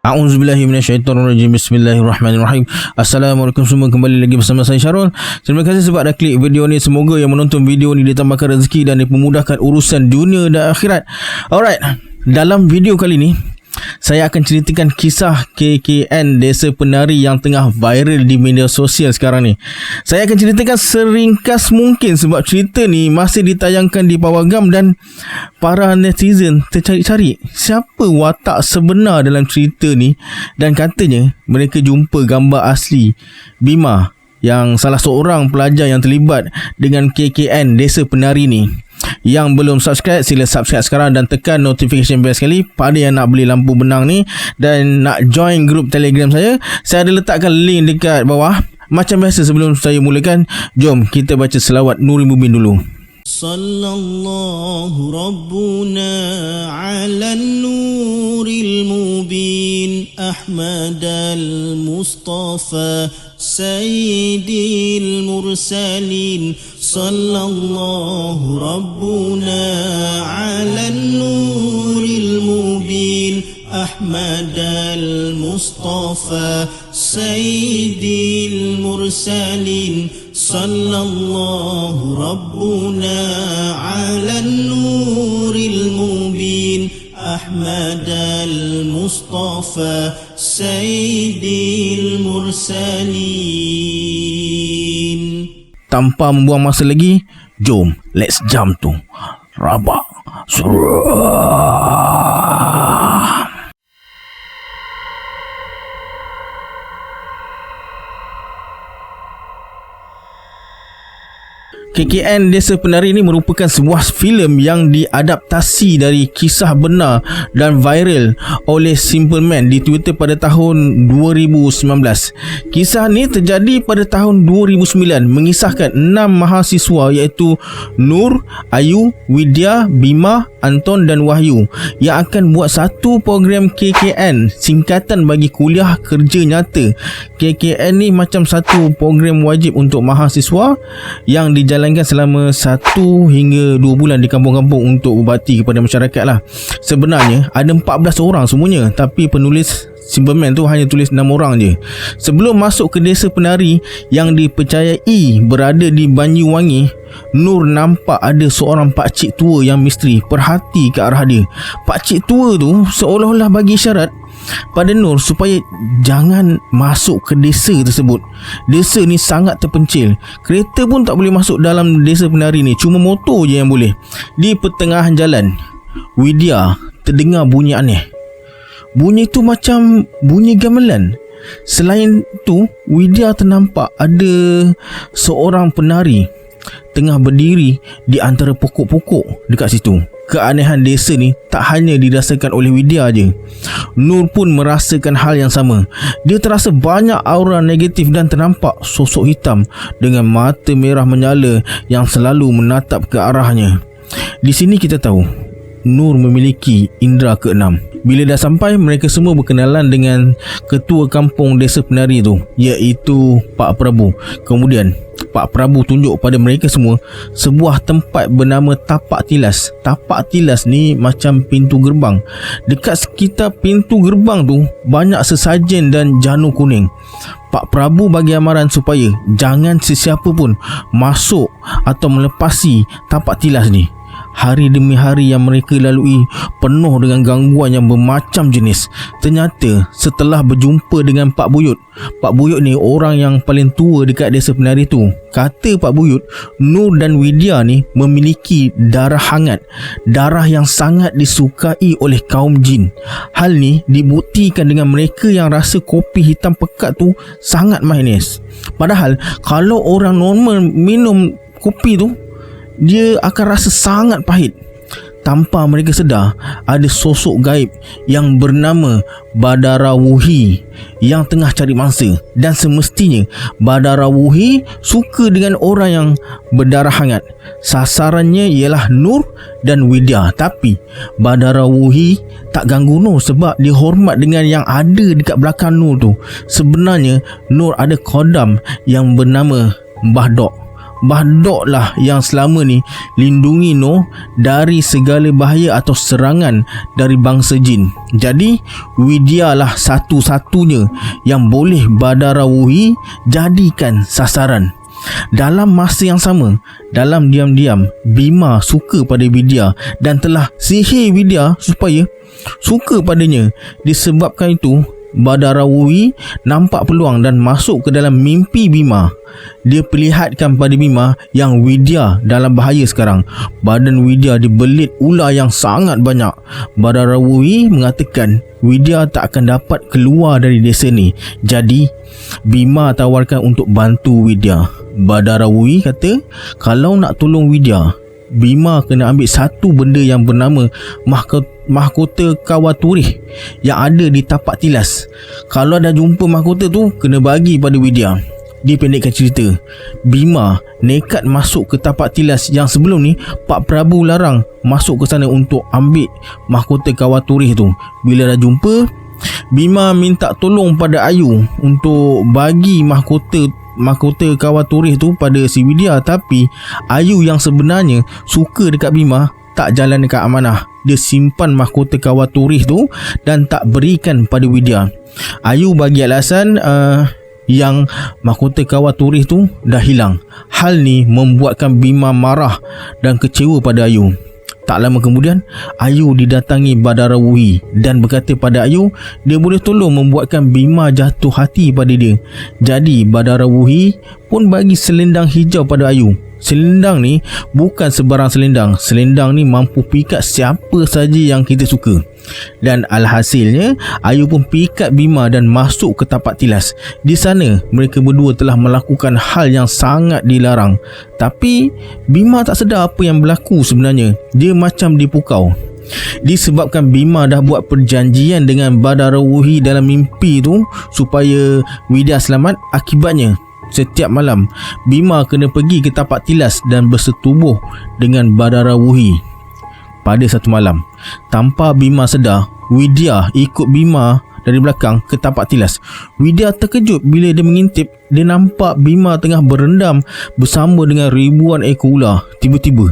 A'udzubillahi minasyaitonirrajim. Bismillahirrahmanirrahim. Assalamualaikum semua, kembali lagi bersama saya Syarul. Terima kasih sebab dah klik video ni. Semoga yang menonton video ni ditambahkan rezeki dan dipermudahkan urusan dunia dan akhirat. Alright, dalam video kali ni saya akan ceritakan kisah KKN Desa Penari yang tengah viral di media sosial sekarang ni. Saya akan ceritakan seringkas mungkin sebab cerita ni masih ditayangkan di Pawagam dan para netizen tercari-cari siapa watak sebenar dalam cerita ni, dan katanya mereka jumpa gambar asli Bima yang salah seorang pelajar yang terlibat dengan KKN Desa Penari ni. Yang belum subscribe, sila subscribe sekarang dan tekan notification bell sekali. Pada yang nak beli lampu benang ni dan nak join grup Telegram saya ada letakkan link dekat bawah. Macam biasa, sebelum saya mulakan, jom kita baca selawat Nuri Mubin dulu. Sallallahu Rabbuna ala nuril mubin Ahmad al-Mustafa Sayyidil Mursalin. Sallallahu Rabbuna ala nuril mubin Ahmad al-Mustafa Sayyidil Mursalin. Sallallahu Rabbuna ala nuril mubin Ahmad al-Mustafa Sayyidil Mursalin. Tanpa membuang masa lagi, jom let's jump to Rabak Surah. KKN Desa Penari ini merupakan sebuah filem yang diadaptasi dari kisah benar dan viral oleh Simple Man di Twitter pada tahun 2019. Kisah ni terjadi pada tahun 2009, mengisahkan 6 mahasiswa iaitu Nur, Ayu, Widya, Bima, Anton dan Wahyu yang akan buat satu program KKN, singkatan bagi kuliah kerja nyata. KKN ni macam satu program wajib untuk mahasiswa yang dijalankan selama 1 hingga 2 bulan di kampung-kampung untuk berbakti kepada masyarakat lah. Sebenarnya ada 14 orang semuanya, tapi penulis Simple Man tu hanya tulis 6 orang je. Sebelum masuk ke Desa Penari yang dipercayai berada di Banyuwangi, Nur nampak ada seorang pakcik tua yang misteri perhati ke arah dia. Pakcik tua tu seolah-olah bagi isyarat pada Nur supaya jangan masuk ke desa tersebut. Desa ni sangat terpencil, kereta pun tak boleh masuk dalam Desa Penari ni, cuma motor je yang boleh. Di pertengahan jalan, Widya terdengar bunyi aneh. Bunyi tu macam bunyi gamelan. Selain tu, Widya ternampak ada seorang penari tengah berdiri di antara pokok-pokok dekat situ. Keanehan desa ni tak hanya dirasakan oleh Widya je. Nur pun merasakan hal yang sama. Dia terasa banyak aura negatif dan ternampak sosok hitam dengan mata merah menyala yang selalu menatap ke arahnya. Di sini kita tahu Nur memiliki indera keenam. Bila dah sampai, mereka semua berkenalan dengan ketua kampung Desa Penari tu, iaitu Pak Prabu. Kemudian Pak Prabu tunjuk pada mereka semua sebuah tempat bernama Tapak Tilas. Tapak Tilas ni macam pintu gerbang. Dekat sekitar pintu gerbang tu banyak sesajen dan janur kuning. Pak Prabu bagi amaran supaya jangan sesiapa pun masuk atau melepasi Tapak Tilas ni. Hari demi hari yang mereka lalui penuh dengan gangguan yang bermacam jenis. Ternyata setelah berjumpa dengan Pak Buyut ni orang yang paling tua dekat Desa Penari tu. Kata Pak Buyut, Nur dan Widya ni memiliki darah hangat, darah yang sangat disukai oleh kaum jin. Hal ni dibuktikan dengan mereka yang rasa kopi hitam pekat tu sangat manis. Padahal kalau orang normal minum kopi tu, dia akan rasa sangat pahit. Tanpa mereka sedar, ada sosok gaib yang bernama Badarawuhi yang tengah cari mangsa. Dan semestinya Badarawuhi suka dengan orang yang berdarah hangat. Sasarannya ialah Nur dan Widya. Tapi Badarawuhi tak ganggu Nur sebab dia hormat dengan yang ada dekat belakang Nur tu. Sebenarnya Nur ada kodam yang bernama Mbah Dok. Bahdok lah yang selama ni lindungi Noh dari segala bahaya atau serangan dari bangsa jin. Jadi Widya lah satu-satunya yang boleh Badarawuhi jadikan sasaran. Dalam masa yang sama, dalam diam-diam Bima suka pada Widya dan telah sihir Widya supaya suka padanya. Disebabkan itu, Badarawuhi nampak peluang dan masuk ke dalam mimpi Bima. Dia perlihatkan pada Bima yang Widya dalam bahaya sekarang. Badan Widya dibelit ular yang sangat banyak. Badarawuhi mengatakan Widya tak akan dapat keluar dari desa ni. Jadi Bima tawarkan untuk bantu Widya. Badarawuhi kata kalau nak tolong Widya, Bima kena ambil satu benda yang bernama mahkota Kawaturih yang ada di tapak tilas. Kalau dah jumpa mahkota tu, kena bagi pada Widya. Dipendekkan cerita, Bima nekat masuk ke tapak tilas yang sebelum ni Pak Prabu larang masuk ke sana untuk ambil mahkota Kawaturih tu. Bila dah jumpa, Bima minta tolong pada Ayu untuk bagi mahkota Kawaturih tu pada si Widya. Tapi Ayu yang sebenarnya suka dekat Bima tak jalan dekat amanah. Dia simpan mahkota Kawaturih tu dan tak berikan pada Widya. Ayu bagi alasan yang mahkota Kawaturih tu dah hilang. Hal ni membuatkan Bima marah dan kecewa pada Ayu. Tak lama kemudian, Ayu didatangi Badarawuhi dan berkata pada Ayu dia boleh tolong membuatkan Bima jatuh hati pada dia. Jadi Badarawuhi pun bagi selendang hijau pada Ayu. Selendang ni bukan sebarang selendang. Selendang ni mampu pikat siapa saja yang kita suka. Dan alhasilnya Ayu pun pikat Bima dan masuk ke tapak tilas. Di sana mereka berdua telah melakukan hal yang sangat dilarang. Tapi Bima tak sedar apa yang berlaku sebenarnya. Dia macam dipukau. Disebabkan Bima dah buat perjanjian dengan Badarawuhi dalam mimpi tu supaya Widya selamat, akibatnya setiap malam Bima kena pergi ke tapak tilas dan bersetubuh dengan Badarawuhi. Pada satu malam, tanpa Bima sedar, Widya ikut Bima dari belakang ke tapak tilas. Widya terkejut bila dia mengintip. Dia nampak Bima tengah berendam bersama dengan ribuan ekor ular. Tiba-tiba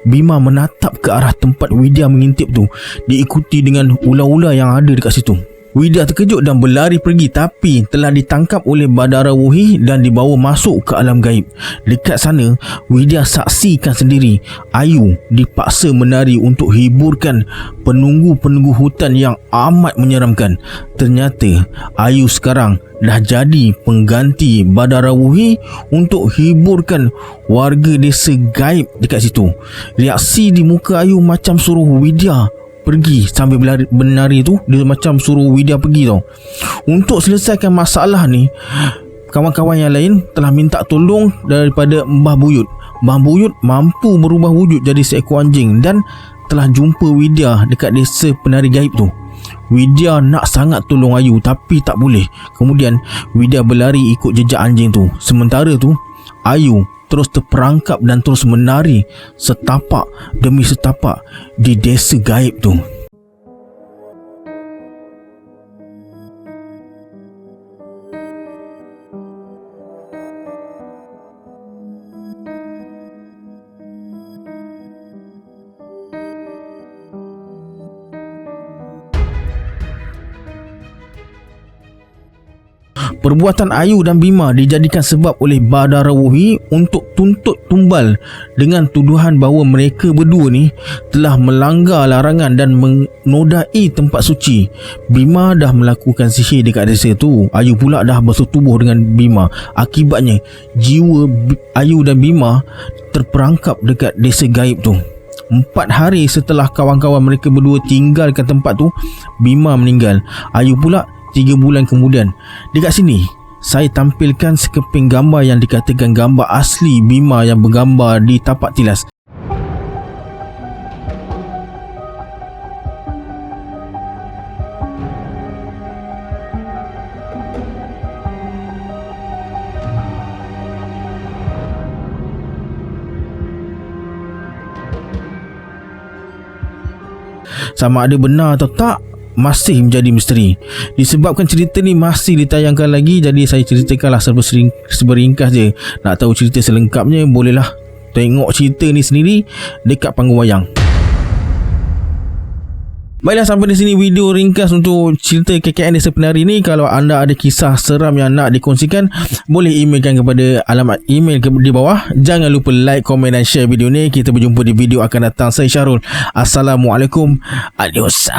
Bima menatap ke arah tempat Widya mengintip tu, diikuti dengan ular-ular yang ada dekat situ. Widya terkejut dan berlari pergi, tapi telah ditangkap oleh Badarawuhi dan dibawa masuk ke alam gaib. Dekat sana, Widya saksikan sendiri Ayu dipaksa menari untuk hiburkan penunggu-penunggu hutan yang amat menyeramkan. Ternyata Ayu sekarang dah jadi pengganti Badarawuhi untuk hiburkan warga desa gaib dekat situ. Reaksi di muka Ayu macam suruh Widya pergi sambil menari tu. Dia macam suruh Widya pergi tau. Untuk selesaikan masalah ni, kawan-kawan yang lain telah minta tolong daripada Mbah Buyut. Mbah Buyut mampu berubah wujud jadi seekor anjing dan telah jumpa Widya dekat desa penari gaib tu. Widya nak sangat tolong Ayu tapi tak boleh. Kemudian Widya berlari ikut jejak anjing tu. Sementara tu Ayu terus terperangkap dan terus menari setapak demi setapak di desa gaib tu. Perbuatan Ayu dan Bima dijadikan sebab oleh Badarawuhi untuk tuntut tumbal dengan tuduhan bahawa mereka berdua ni telah melanggar larangan dan menodai tempat suci. Bima dah melakukan sihir dekat desa tu. Ayu pula dah bersetubuh dengan Bima. Akibatnya jiwa Ayu dan Bima terperangkap dekat desa gaib tu. 4 hari setelah kawan-kawan mereka berdua tinggalkan tempat tu, Bima meninggal. Ayu pula 3 bulan kemudian. Dekat sini saya tampilkan sekeping gambar yang dikatakan gambar asli Bima yang bergambar di tapak tilas. Sama ada benar atau tak, masih menjadi misteri. Disebabkan cerita ni masih ditayangkan lagi, jadi saya ceritakanlah seberingkas je. Nak tahu cerita selengkapnya, bolehlah tengok cerita ni sendiri dekat panggung wayang. Baiklah, sampai di sini video ringkas untuk cerita KKN Desa Penari ni. Kalau anda ada kisah seram yang nak dikongsikan, boleh emailkan kepada alamat email di bawah. Jangan lupa like, komen dan share video ni. Kita berjumpa di video akan datang. Saya Syarul. Assalamualaikum. Adios.